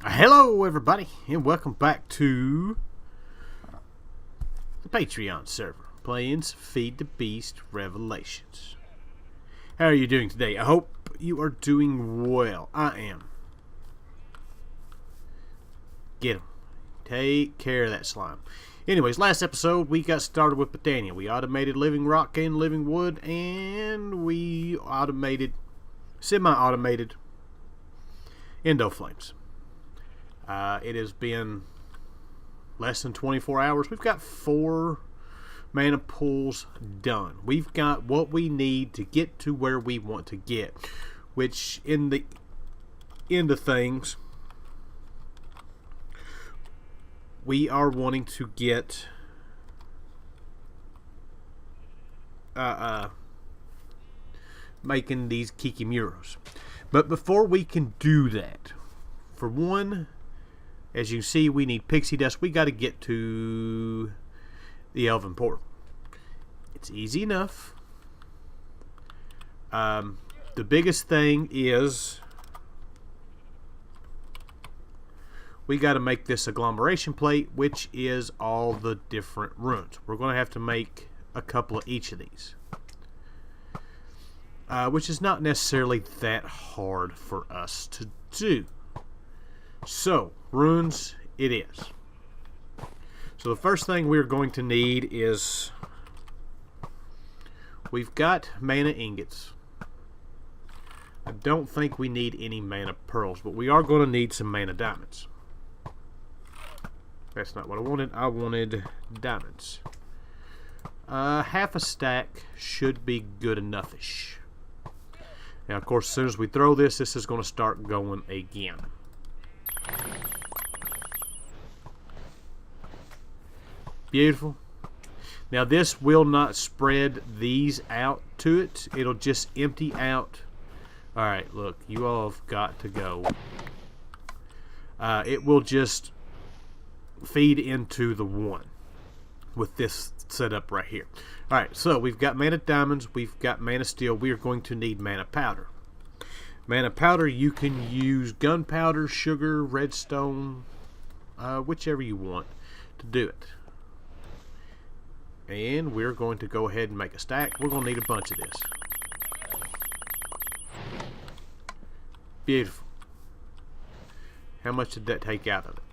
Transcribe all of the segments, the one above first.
Hello everybody and welcome back to the Patreon server playing Feed the Beast Revelations. How are you doing today? I hope you are doing well. I am. Get him. Take care of that slime. Anyways, last episode we got started with Botania. We automated living rock and living wood, and we automated, semi-automated endo flames. It has been less than 24 hours. We've got 4 mana pools done. We've got what we need to get to where we want to get, which in the end of things, we are wanting to get making these Kekimurus. But before we can do that, for one, as you see, we need pixie dust. We got to get to the Elven Portal. It's easy enough. The biggest thing is we got to make this agglomeration plate, which is all the different runes. We're going to have to make a couple of each of these, which is not necessarily that hard for us to do. So, runes it is. So the first thing we're going to need is, we've got mana ingots. I don't think we need any mana pearls, but we are going to need some mana diamonds. That's not what I wanted. I wanted diamonds. Half a stack should be good enough-ish. Now, of course, as soon as we throw this, this is going to start going again. Beautiful. Now, this will not spread these out to it. It'll just empty out. Alright, look. You all have got to go. It will just feed into the one with this setup right here. Alright, so we've got mana diamonds, we've got mana steel. We are going to need mana powder. Mana powder, you can use gunpowder, sugar, redstone, whichever you want to do it. And we're going to go ahead and make a stack. We're going to need a bunch of this. Beautiful. How much did that take out of it?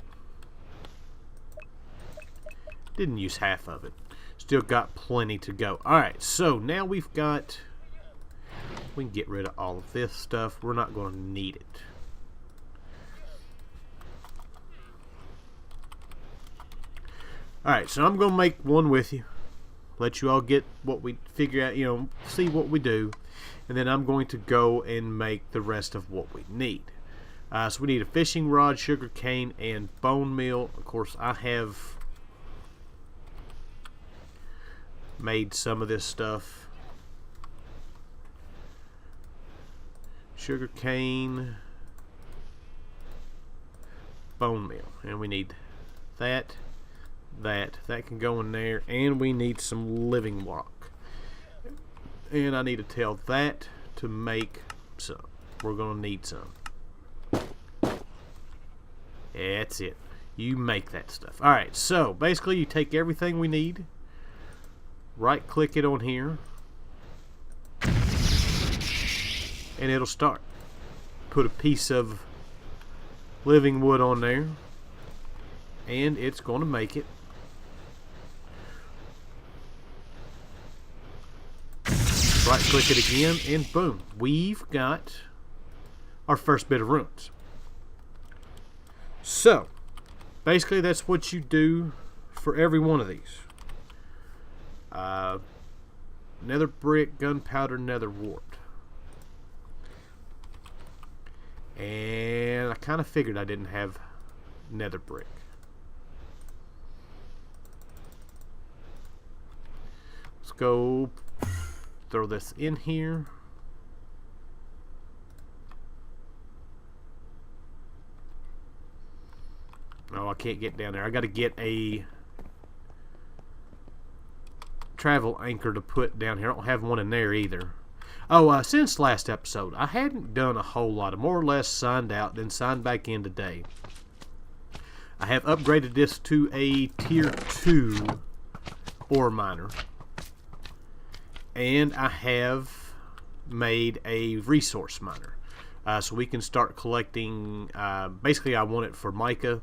Didn't use half of it. Still got plenty to go. Alright, so now we've got... we can get rid of all of this stuff. We're not going to need it. Alright, so I'm going to make one with you. Let you all get what we figure out, you know, see what we do. And then I'm going to go and make the rest of what we need. So we need a fishing rod, sugar cane, and bone meal. Of course, I have made some of this stuff. Sugar cane, bone meal, and we need that can go in there, and we need some living rock, and I need to tell that to make some. We're gonna need some. That's it. You make that stuff. Alright, so basically you take everything we need, right click it on here, and it'll start. Put a piece of living wood on there, and it's going to make it. Right click it again, and boom, we've got our first bit of runes. So basically that's what you do for every one of these. Nether brick, gunpowder, nether wart. And I kind of figured I didn't have nether brick. Let's go throw this in here. Oh, I can't get down there. I got to get a travel anchor to put down here. I don't have one in there either. Oh, since last episode, I hadn't done a whole lot. I more or less signed out, then signed back in today. I have upgraded this to a tier 2 ore miner. And I have made a resource miner. So we can start collecting, basically I want it for mica,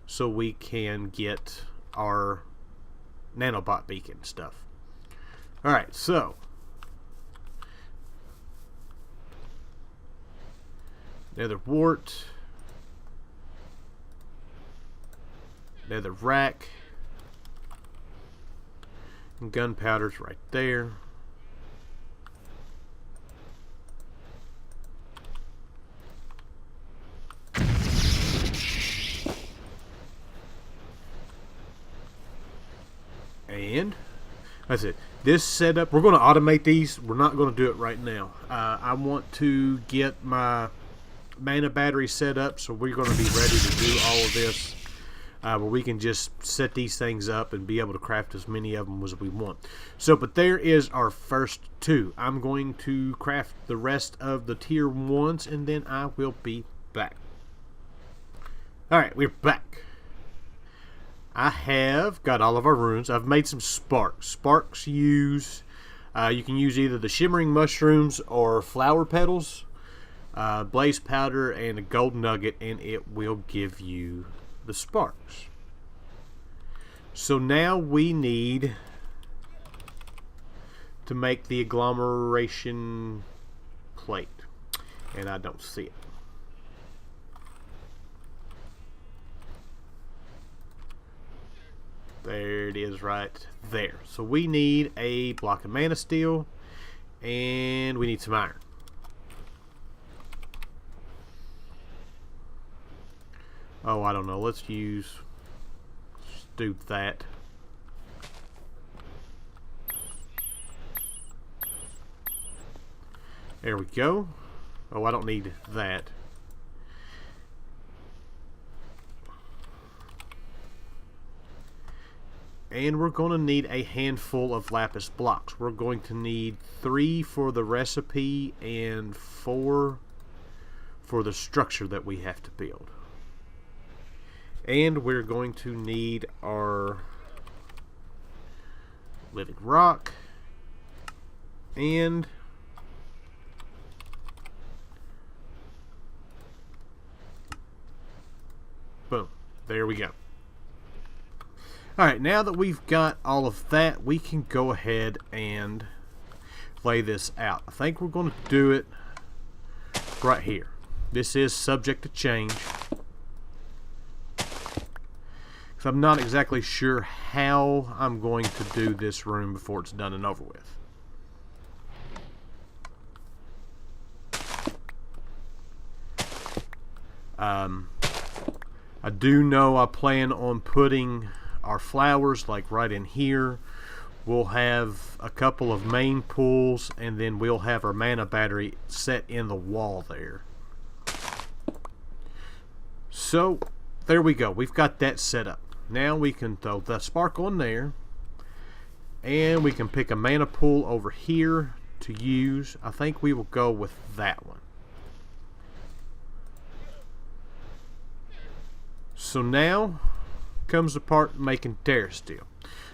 so we can get our nanobot beacon stuff. Alright, so nether wart, nether rack, and gunpowder's right there. And that's it. This setup, we're going to automate these. We're not going to do it right now. I want to get my mana battery set up, so we're going to be ready to do all of this. Where we can just set these things up and be able to craft as many of them as we want. So, but there is our first 2. I'm going to craft the rest of the tier 1s, and then I will be back. Alright, we're back. I have got all of our runes. I've made some sparks. Sparks use, you can use either the shimmering mushrooms or flower petals, blaze powder, and a gold nugget, and it will give you the sparks. So now we need to make the agglomeration plate, and I don't see it. There it is right there. So we need a block of mana steel, and we need some iron. Oh, I don't know. Let's do that. There we go. Oh, I don't need that. And we're going to need a handful of lapis blocks. We're going to need 3 for the recipe and 4 for the structure that we have to build. And we're going to need our living rock and boom, there we go. Alright, now that we've got all of that, we can go ahead and lay this out. I think we're going to do it right here. This is subject to change, because I'm not exactly sure how I'm going to do this room before it's done and over with. I do know I plan on putting our flowers like right in here. We'll have a couple of main pools, and then we'll have our mana battery set in the wall there. So there we go. We've got that set up. Now we can throw the spark on there, and we can pick a mana pool over here to use. I think we will go with that one. So now comes the part making terra steel.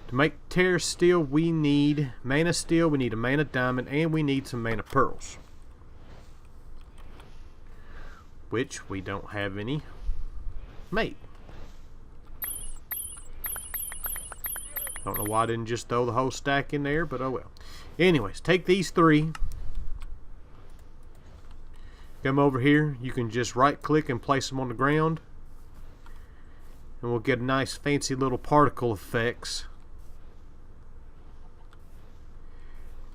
To make terra steel, we need mana steel, we need a mana diamond, and we need some mana pearls, which we don't have any made. Don't know why I didn't just throw the whole stack in there, but oh well. Anyways, take these 3, come over here. You can just right click and place them on the ground, and we'll get a nice fancy little particle effects.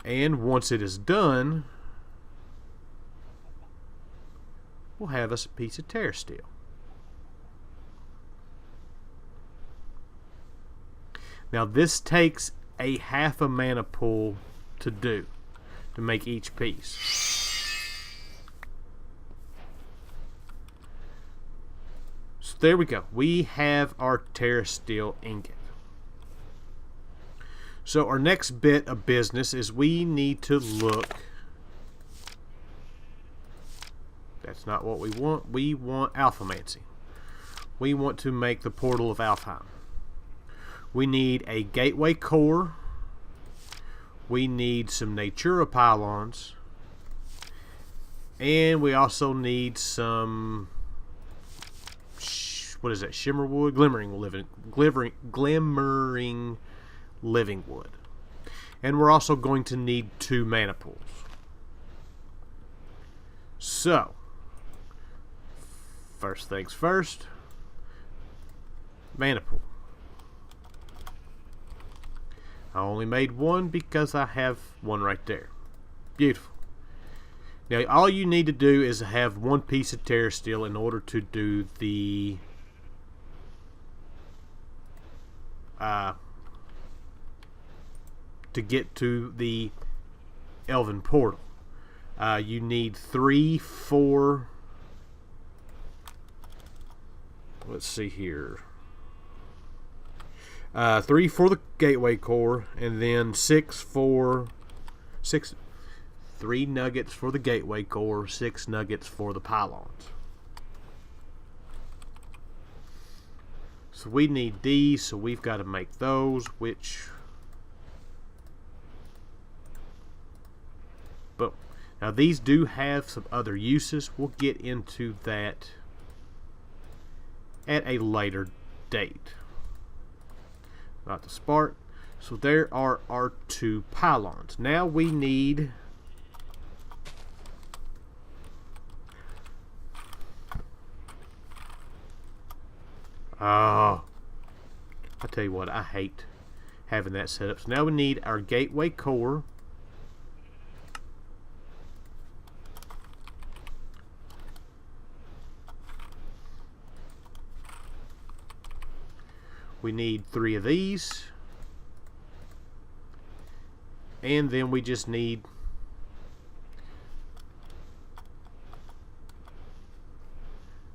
And once it is done, we'll have us a piece of terra steel. Now this takes a half a mana pool to do, to make each piece. So there we go. We have our terra steel ingot. So our next bit of business is we need to look That's not what we want. We want Alphamancy. We want to make the Portal of Alfheim. We need a Gateway Core. We need some Natura Pylons. And we also need some... what is that? Shimmerwood? Glimmering living wood. And we're also going to need 2 mana pools. So, first things first, mana pool. I only made 1 because I have 1 right there. Beautiful. Now, all you need to do is have 1 piece of Terra Steel in order to do the to get to the Elven Portal. You need 3, 4. Let's see here. 3 for the Gateway Core, and then 3 nuggets for the Gateway Core, 6 nuggets for the pylons. So we need these, so we've got to make those, which... boom. Now these do have some other uses. We'll get into that at a later date. Not the spark. So there are our 2 pylons. Now we need... I tell you what, I hate having that set up. So now we need our Gateway Core. We need 3 of these. And then we just need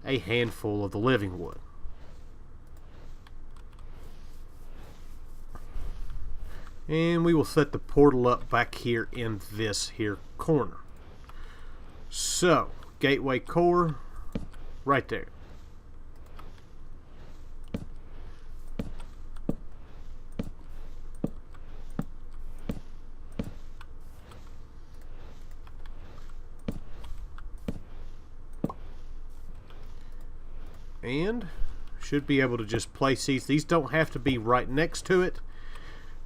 a handful of the living wood. And we will set the portal up back here in this here corner. So, Gateway Core, right there. And should be able to just place these. These don't have to be right next to it.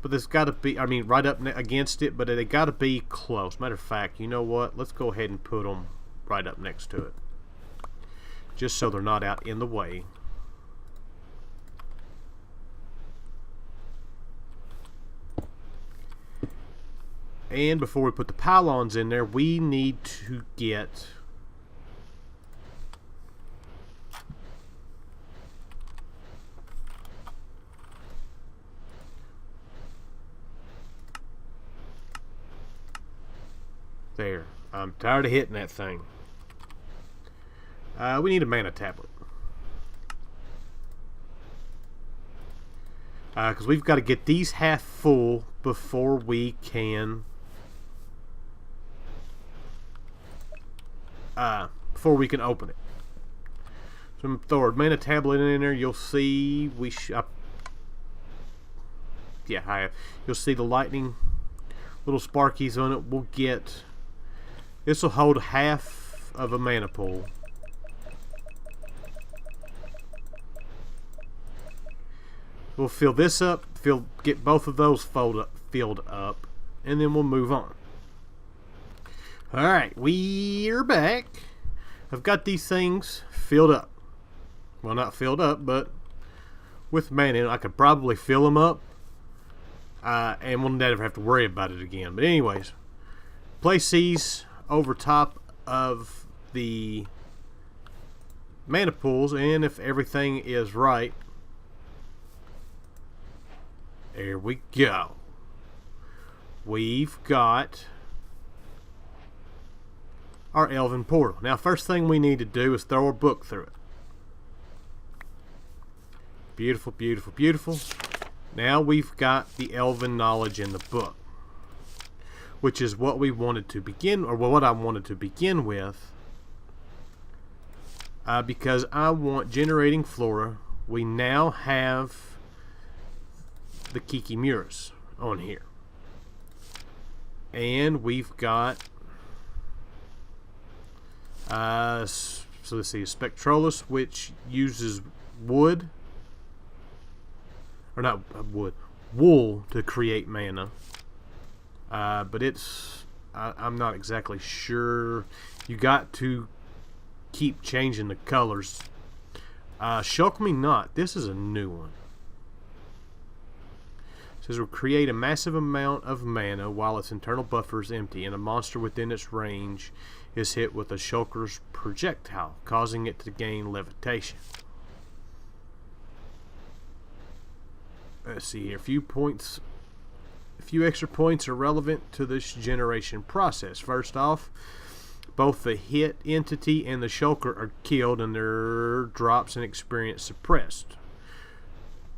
But there's got to be, I mean, right up against it, but they got to be close. Matter of fact, you know what? Let's go ahead and put them right up next to it. Just so they're not out in the way. And before we put the pylons in there, we need to get... there. I'm tired of hitting that thing. We need a mana tablet. Because we've got to get these half full before we can... open it. So I'm throw our mana tablet in there. You'll see you'll see the lightning little sparkies on it. We'll get... this will hold half of a mana pool. We'll fill this up, get both of those filled up, and then we'll move on. Alright, we're back. I've got these things filled up. Well, not filled up, but with mana. I could probably fill them up, and we'll never have to worry about it again. But anyways, place these over top of the mana pools, and if everything is right, there we go. We've got our Elven Portal. Now, first thing we need to do is throw a book through it. Beautiful, beautiful, beautiful. Now we've got the Elven knowledge in the book, which is what we wanted to begin, or what I wanted to begin with because I want generating flora. We now have the Kekimurus on here. And we've got so let's see, Spectrolus, which uses wood, or not wood, wool to create mana. But I'm not exactly sure. You got to keep changing the colors. Shulk Me Not. This is a new one. It says will create a massive amount of mana while its internal buffer is empty, and a monster within its range is hit with a Shulker's projectile, causing it to gain levitation. Let's see here. A few extra points are relevant to this generation process. First off, both the hit entity and the shulker are killed and their drops and experience suppressed.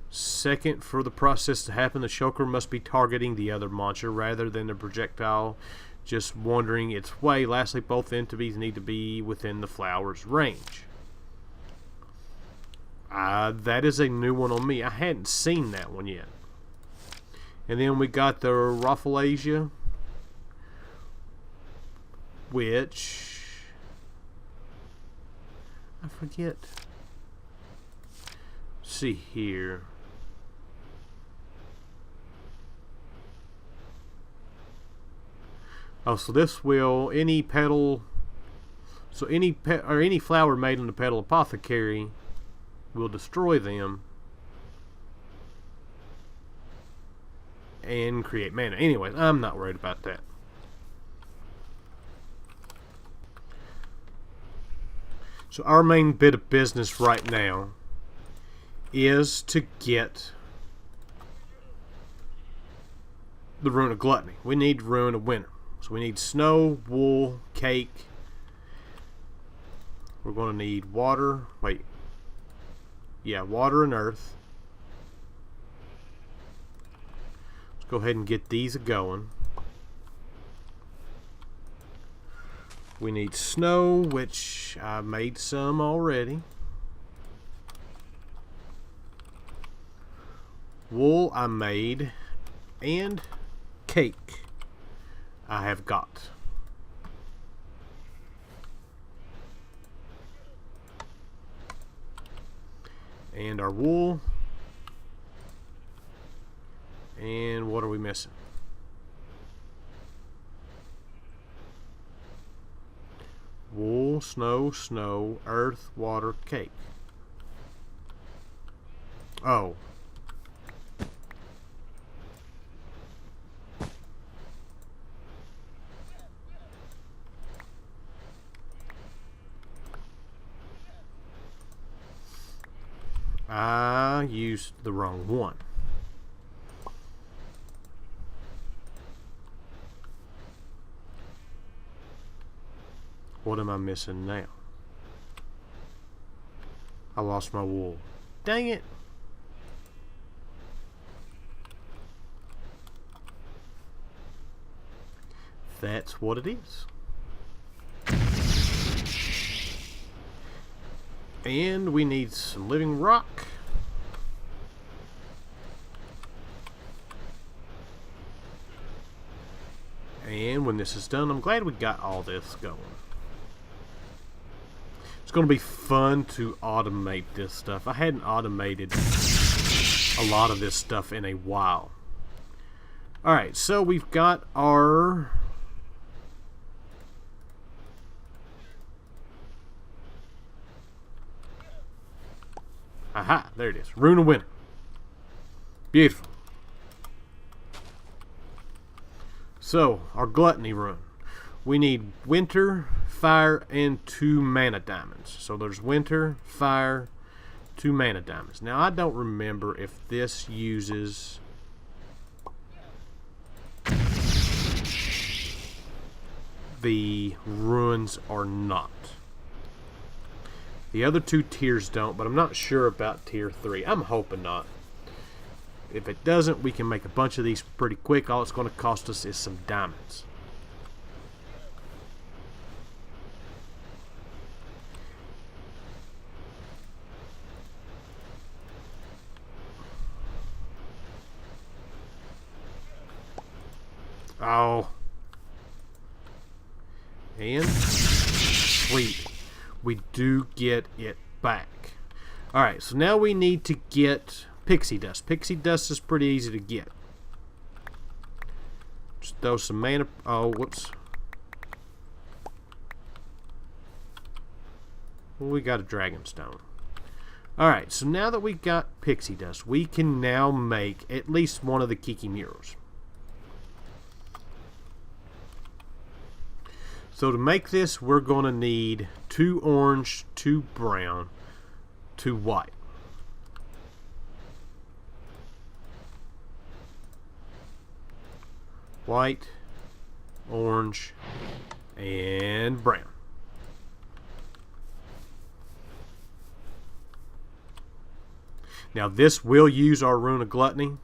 Second, for the process to happen, the shulker must be targeting the other monster rather than the projectile just wandering its way. Lastly, both entities need to be within the flower's range. That is a new one on me. I hadn't seen that one yet. And then we got the Rafflesia, which I forget. Let's see here. Oh, so this will any petal. So any flower made in the petal apothecary will destroy them and create mana. Anyways, I'm not worried about that. So our main bit of business right now is to get the Rune of Gluttony. We need Rune of Winter. So we need snow, wool, cake. We're going to need water. Wait. Yeah, water and earth. Let's go ahead and get these going. We need snow, which I made some already. Wool I made. And cake I have got. And our wool. And what are we missing? Wool, snow, earth, water, cake. Oh. I used the wrong one. What am I missing now? I lost my wool. Dang it. That's what it is. And we need some living rock. And when this is done, I'm glad we got all this going. It's going to be fun to automate this stuff. I hadn't automated a lot of this stuff in a while. Alright, so we've got our... Aha, there it is. Rune of Winter. Beautiful. So, our Gluttony rune. We need winter, fire, and 2 mana diamonds. So there's winter, fire, 2 mana diamonds. Now I don't remember if this uses the runes or not. The other 2 tiers don't, but I'm not sure about tier 3. I'm hoping not. If it doesn't, we can make a bunch of these pretty quick. All it's going to cost us is some diamonds. Oh. And sweet. We do get it back. Alright, so now we need to get pixie dust. Pixie dust is pretty easy to get. Just throw some mana. Oh, whoops. Well, we got a dragonstone. Alright, so now that we got pixie dust, we can now make at least one of the Kekimurus. So to make this, we're going to need 2 orange, 2 brown, 2 white. White, orange, and brown. Now this will use our Rune of Gluttony.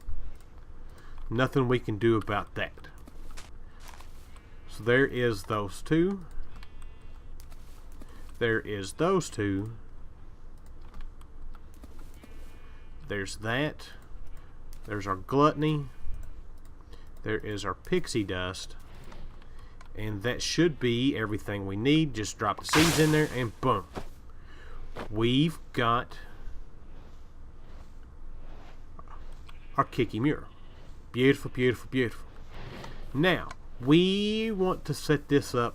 Nothing we can do about that. So there is those 2. There is those 2. There's that. There's our Gluttony. There is our pixie dust. And that should be everything we need. Just drop the seeds in there and boom. We've got our Kekimurus. Beautiful, beautiful, beautiful. Now, we want to set this up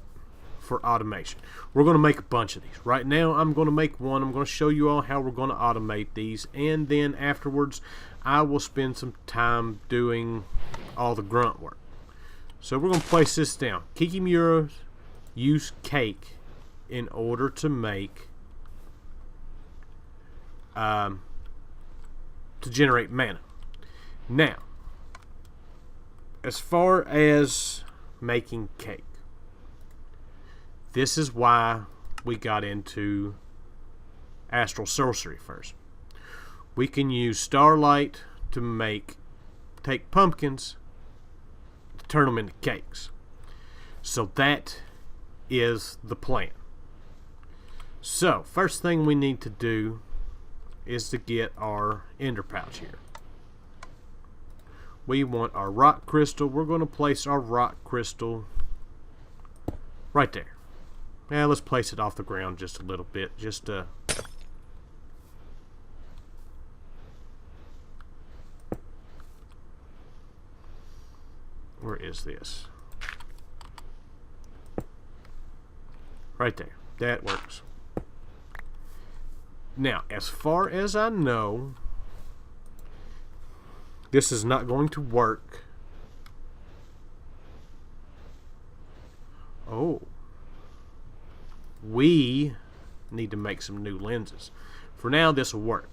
for automation. We're going to make a bunch of these. Right now, I'm going to make one. I'm going to show you all how we're going to automate these. And then afterwards, I will spend some time doing all the grunt work. So we're going to place this down. Kekimurus use cake in order to make, to generate mana. Now, as far as making cake, this is why we got into astral sorcery first. We can use starlight to take pumpkins to turn them into cakes. So that is the plan. So first thing we need to do is to get our ender pouch here. We want our rock crystal. We're going to place our rock crystal right there. Now let's place it off the ground just a little bit. Where is this? Right there. That works. Now, as far as I know, this is not going to work. Oh. We need to make some new lenses. For now, this will work.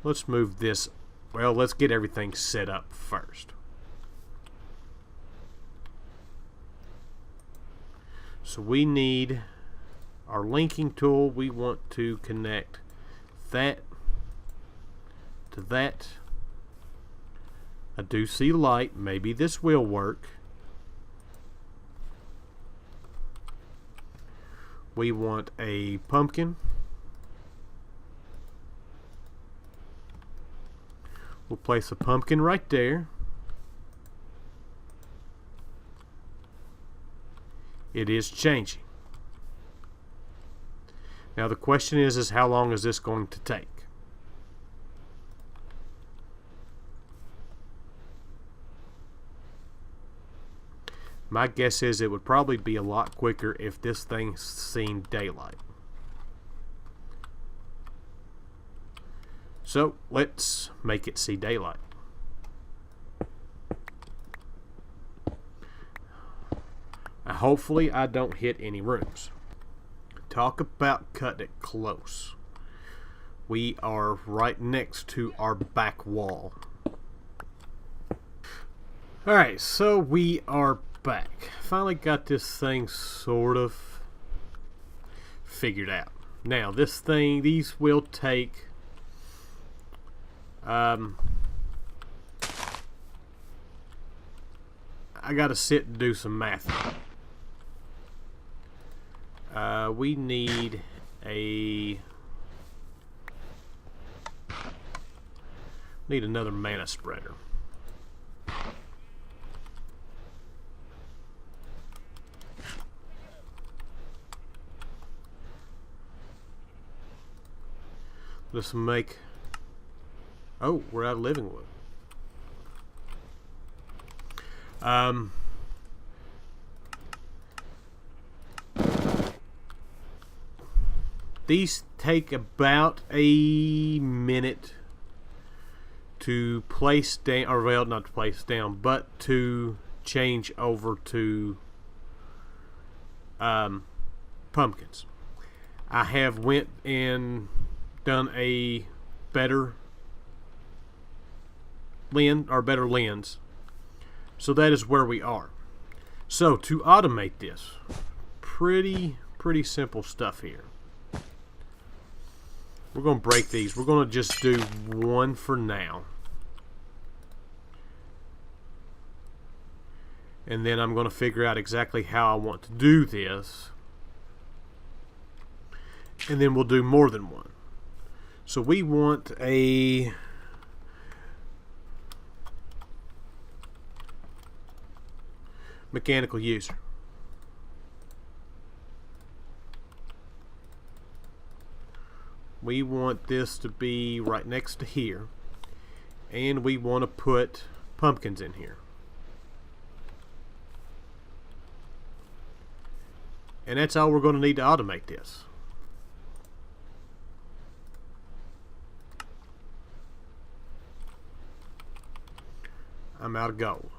Let's move this. Well, let's get everything set up first. So we need our linking tool. We want to connect that to that. I do see light. Maybe this will work. We want a pumpkin. We'll place a pumpkin right there. It is changing. Now the question is how long is this going to take? My guess is it would probably be a lot quicker if this thing's seen daylight. So let's make it see daylight. Hopefully I don't hit any rooms. Talk about cutting it close. We are right next to our back wall. Alright, so we are back. Finally got this thing sort of figured out. Now these will take I gotta sit and do some math. We need a Need another mana spreader. Let's make... Oh, we're out of living wood. These take about a minute to place down, or well, not to place down, but to change over to pumpkins. I have went and done a better lens, so that is where we are. So to automate this, pretty simple stuff here. We're going to break these. We're going to just do one for now. And then I'm going to figure out exactly how I want to do this. And then we'll do more than one. So we want a mechanical user. We want this to be right next to here, and we want to put pumpkins in here. And that's all we're going to need to automate this. I'm out of gold.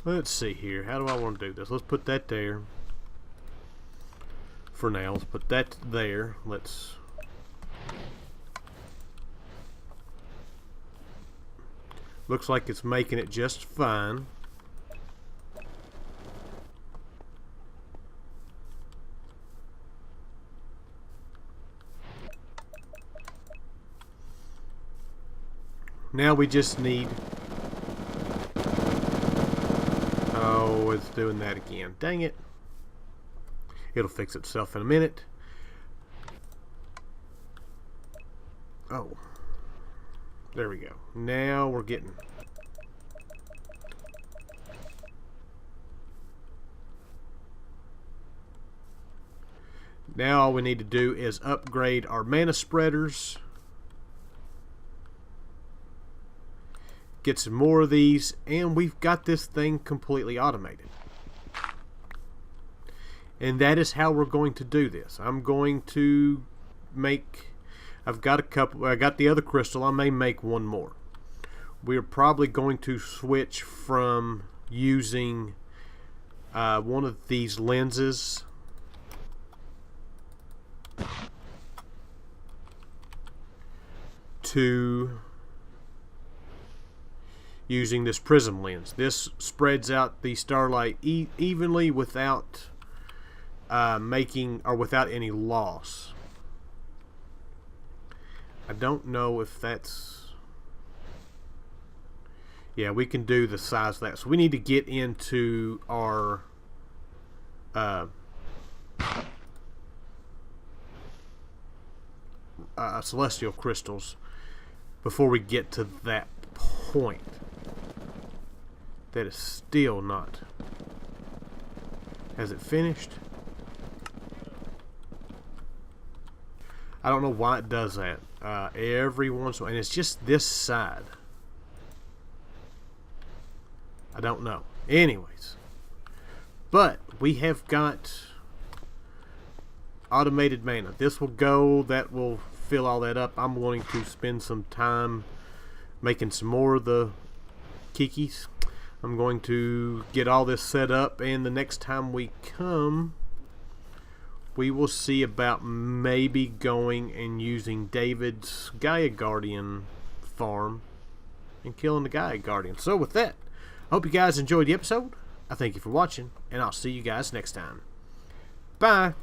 Let's see here. How do I want to do this? Let's put that there. For now, let's put that there. Let's... Looks like it's making it just fine. Now we just need... Oh, it's doing that again. Dang it. It'll fix itself in a minute. Oh. There we go. Now we're getting... Now all we need to do is upgrade our mana spreaders. Get some more of these, and we've got this thing completely automated. And that is how we're going to do this. I'm going to make... I've got a couple. I got the other crystal. I may make one more. We're probably going to switch from using one of these lenses to using this prism lens. This spreads out the starlight evenly without without any loss. I don't know if that's... Yeah, we can do the size of that. So we need to get into our celestial crystals before we get to that point. That is still not... Has it finished? I don't know why it does that. Every once in a while, and it's just this side. I don't know. Anyways, but we have got automated mana. This will go. That will fill all that up. I'm going to spend some time making some more of the kikis. I'm going to get all this set up, and the next time we come, we will see about maybe going and using David's Gaia Guardian farm and killing the Gaia Guardian. So with that, I hope you guys enjoyed the episode. I thank you for watching, and I'll see you guys next time. Bye.